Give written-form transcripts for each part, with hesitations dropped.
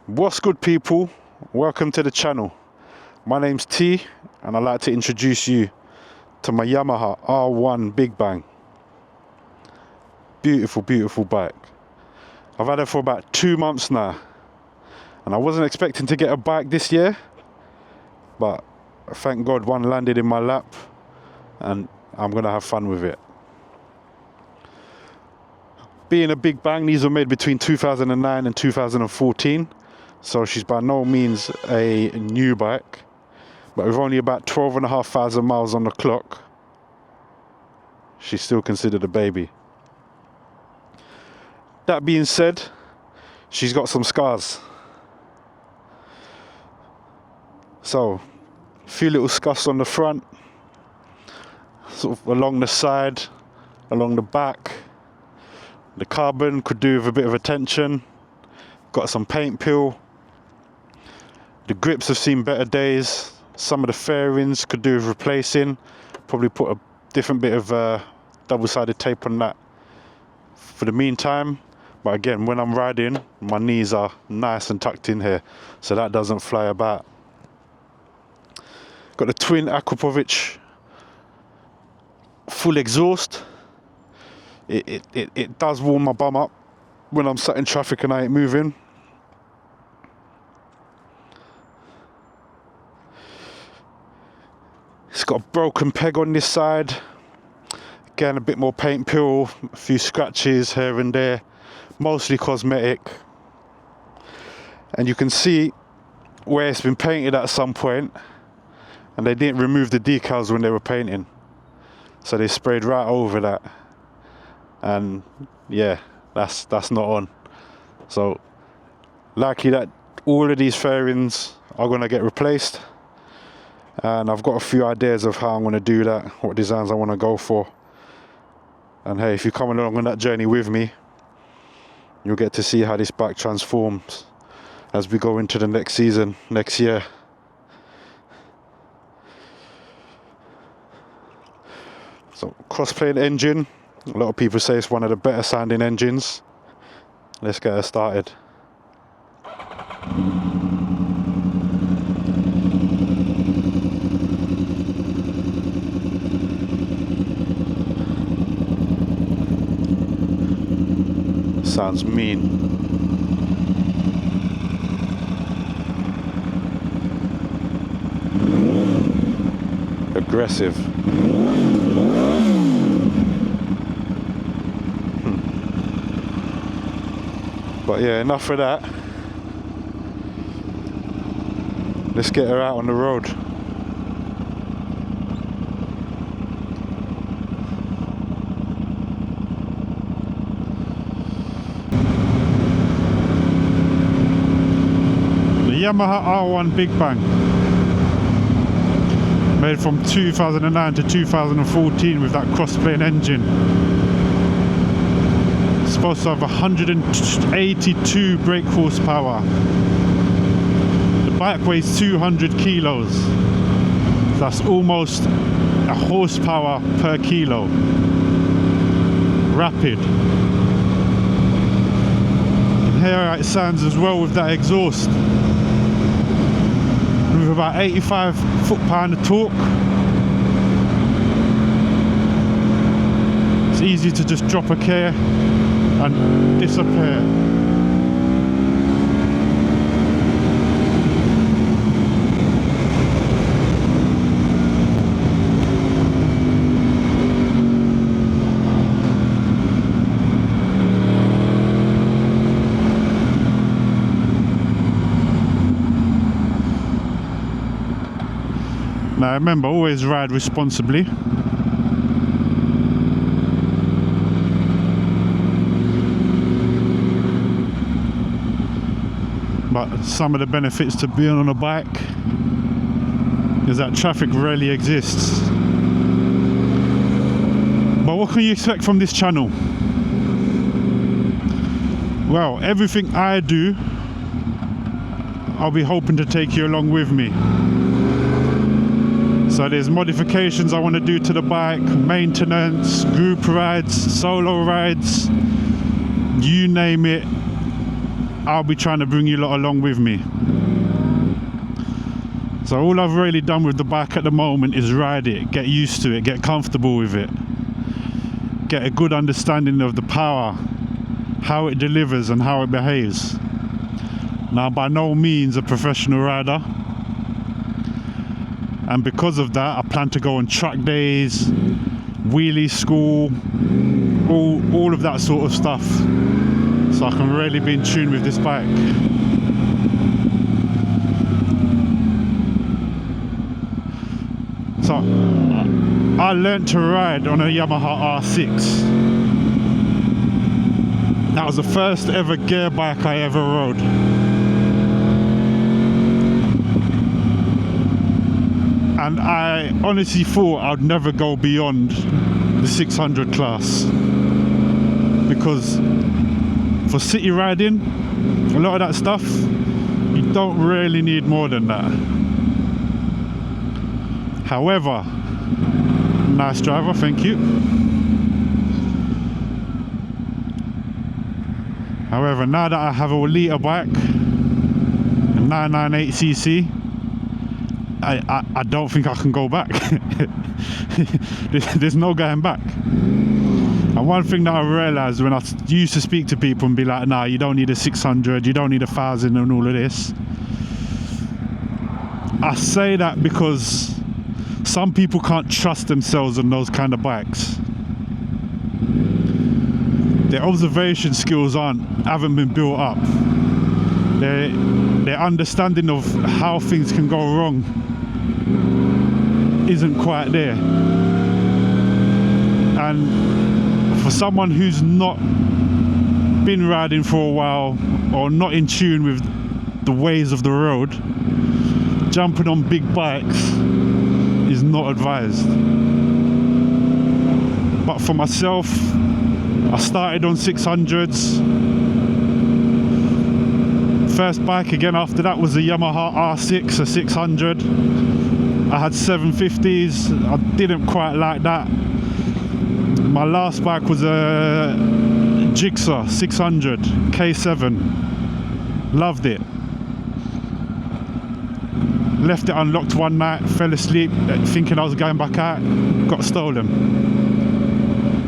What's good, people? Welcome to the channel. My name's T and I'd like to introduce you to my Yamaha R1 Big Bang. Beautiful bike. I've had it for about 2 months now and I wasn't expecting to get a bike this year, but thank God one landed in my lap and I'm gonna have fun with it. Being a Big Bang, these were made between 2009 and 2014. So she's by no means a new bike, but with only about 12,500 miles on the clock, she's still considered a baby. That being said, she's got some scars. So, a few little scuffs on the front, sort of along the side, along the back. The carbon could do with a bit of attention. Got some paint peel. The grips have seen better days. Some of the fairings could do with replacing. Probably put a different bit of double-sided tape on that for the meantime. But again, when I'm riding, my knees are nice and tucked in here, so that doesn't fly about. Got the twin Akrapovic full exhaust. It does warm my bum up when I'm sat in traffic and I ain't moving. It's got a broken peg on this side. Again, a bit more paint peel, a few scratches here and there, mostly cosmetic. And you can see where it's been painted at some point, and they didn't remove the decals when they were painting. So they sprayed right over that. And yeah, that's not on. So likely that all of these fairings are gonna get replaced. And I've got a few ideas of how I'm going to do that, what designs I want to go for. And hey, if you're coming along on that journey with me, you'll get to see how this bike transforms as we go into the next season, next year. So, cross-plane engine. A lot of people say it's one of the better sounding engines. Let's get her started. Sounds mean. Aggressive. But yeah, enough of that. Let's get her out on the road. Yamaha R1 Big Bang, made from 2009 to 2014 with that cross-plane engine. It's supposed to have 182 brake horsepower. The bike weighs 200 kilos. That's almost a horsepower per kilo. Rapid. You can hear how it sounds as well with that exhaust. With about 85 foot-pound of torque. It's easy to just drop a gear and disappear. Now remember, always ride responsibly. But some of the benefits to being on a bike is that traffic rarely exists. But what can you expect from this channel? Well, everything I do, I'll be hoping to take you along with me. So there's modifications I want to do to the bike, maintenance, group rides, solo rides, you name it. I'll be trying to bring you lot along with me. So all I've really done with the bike at the moment is ride it, get used to it, get comfortable with it, get a good understanding of the power, how it delivers and how it behaves. Now, by no means a professional rider, and because of that I plan to go on track days, wheelie school, all of that sort of stuff, so I can really be in tune with this bike. So I learned to ride on a Yamaha R6. That was the first ever gear bike I ever rode. And I honestly thought I'd never go beyond the 600 class, because for city riding, a lot of that stuff, you don't really need more than that. However, nice driver, thank you. However, now that I have a litre bike, a 998cc, I don't think I can go back. There's no going back. And one thing that I realised when I used to speak to people and be like, nah, you don't need a 600, you don't need 1,000 and all of this. I say that because some people can't trust themselves on those kind of bikes. Their observation skills haven't been built up. Their understanding of how things can go wrong isn't quite there. And for someone who's not been riding for a while or not in tune with the ways of the road, jumping on big bikes is not advised. But for myself, I started on 600s. First bike again after that was a Yamaha R6, a 600. I had 750s, I didn't quite like that. My last bike was a Jigsaw 600 K7. Loved it. Left it unlocked one night, fell asleep thinking I was going back out, got stolen.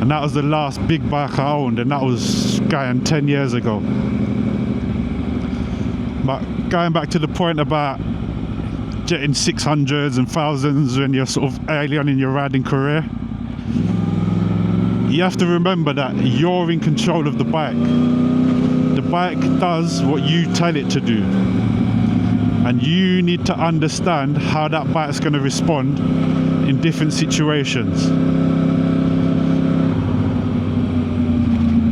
And that was the last big bike I owned, and that was going 10 years ago. But going back to the point about getting 600s and 1000s when you're sort of early on in your riding career, you have to remember that you're in control of the bike. The bike does what you tell it to do. And you need to understand how that bike's going to respond in different situations.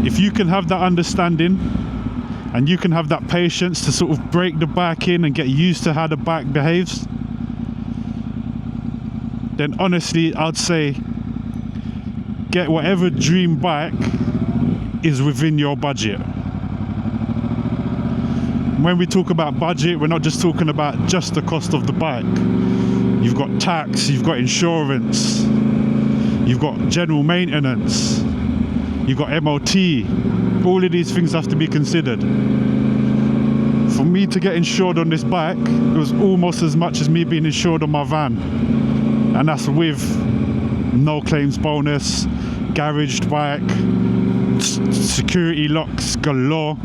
If you can have that understanding and you can have that patience to sort of break the bike in and get used to how the bike behaves, then honestly I'd say get whatever dream bike is within your budget. When we talk about budget, we're not just talking about just the cost of the bike. You've got tax, you've got insurance, you've got general maintenance, you've got MOT. All of these things have to be considered. For me to get insured on this bike, it was almost as much as me being insured on my van. And that's with no claims bonus, garaged bike, security locks galore.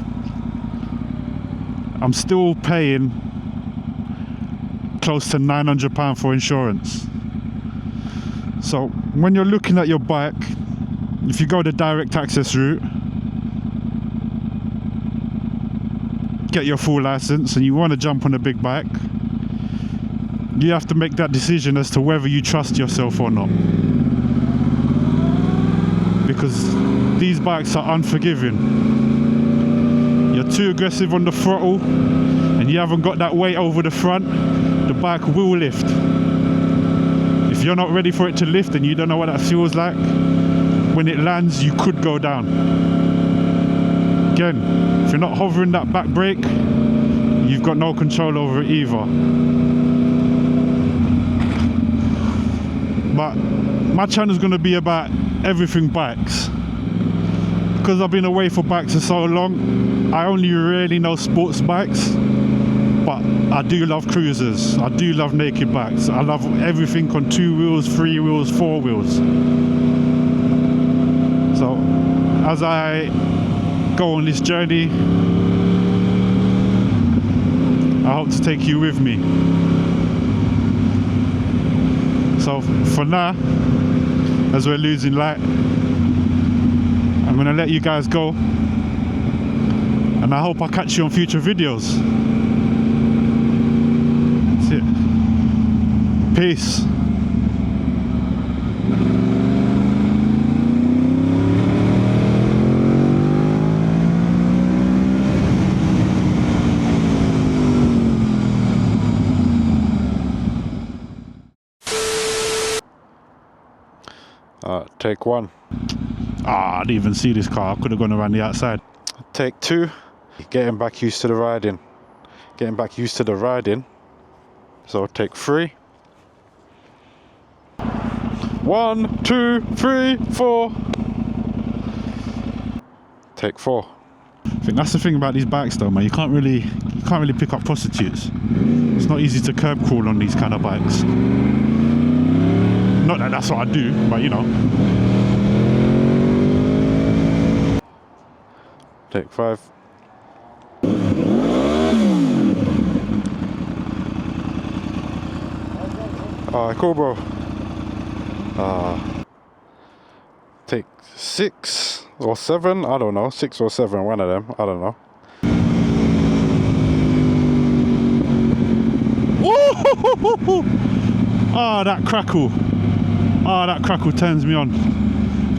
I'm still paying close to £900 for insurance. So when you're looking at your bike, if you go the direct access route, get your full license and you want to jump on a big bike, you have to make that decision as to whether you trust yourself or not. Because these bikes are unforgiving. You're too aggressive on the throttle and you haven't got that weight over the front, the bike will lift. If you're not ready for it to lift and you don't know what that feels like, when it lands you could go down. Again, if you're not hovering that back brake, you've got no control over it either. But my channel is going to be about everything bikes. because I've been away for bikes for so long, I only really know sports bikes, but I do love cruisers. I do love naked bikes. I love everything on 2 wheels, 3 wheels, 4 wheels. So as I go on this journey, I hope to take you with me. So for now, as we're losing light, I'm gonna let you guys go, and I hope I catch you on future videos. That's it. Peace. Take 1. I didn't even see this car. I could have gone around the outside. Take 2. Getting back used to the riding. So take 3. 1, 2, 3, 4. Take 4. I think that's the thing about these bikes though, man. You can't really pick up prostitutes. It's not easy to curb crawl on these kind of bikes. Not that that's what I do, but you know. Take 5. Alright, cool, bro. Take 6 or 7. I don't know. 6 or 7. One of them. I don't know. Oh, that crackle. Oh, that crackle turns me on.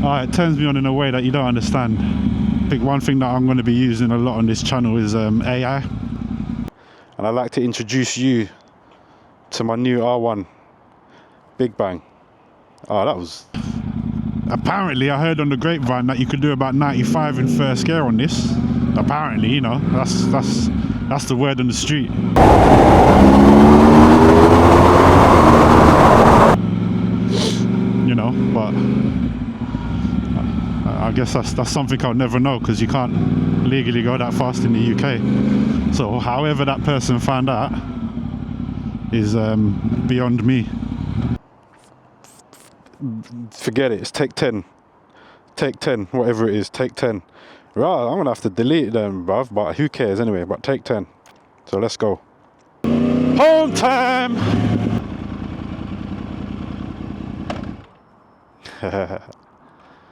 Oh, it turns me on in a way that you don't understand. I think one thing that I'm going to be using a lot on this channel is AI. And I'd like to introduce you to my new R1 Big Bang. Oh, that was... Apparently, I heard on the grapevine that you could do about 95 in first gear on this. Apparently, you know, that's the word on the street. You know, but I guess that's something I'll never know, because you can't legally go that fast in the UK. So however that person found out is beyond me. Forget it, it's take 10. Take 10, whatever it is, take 10. Right, I'm gonna have to delete them, bruv, but who cares anyway, but take 10. So let's go. Home time!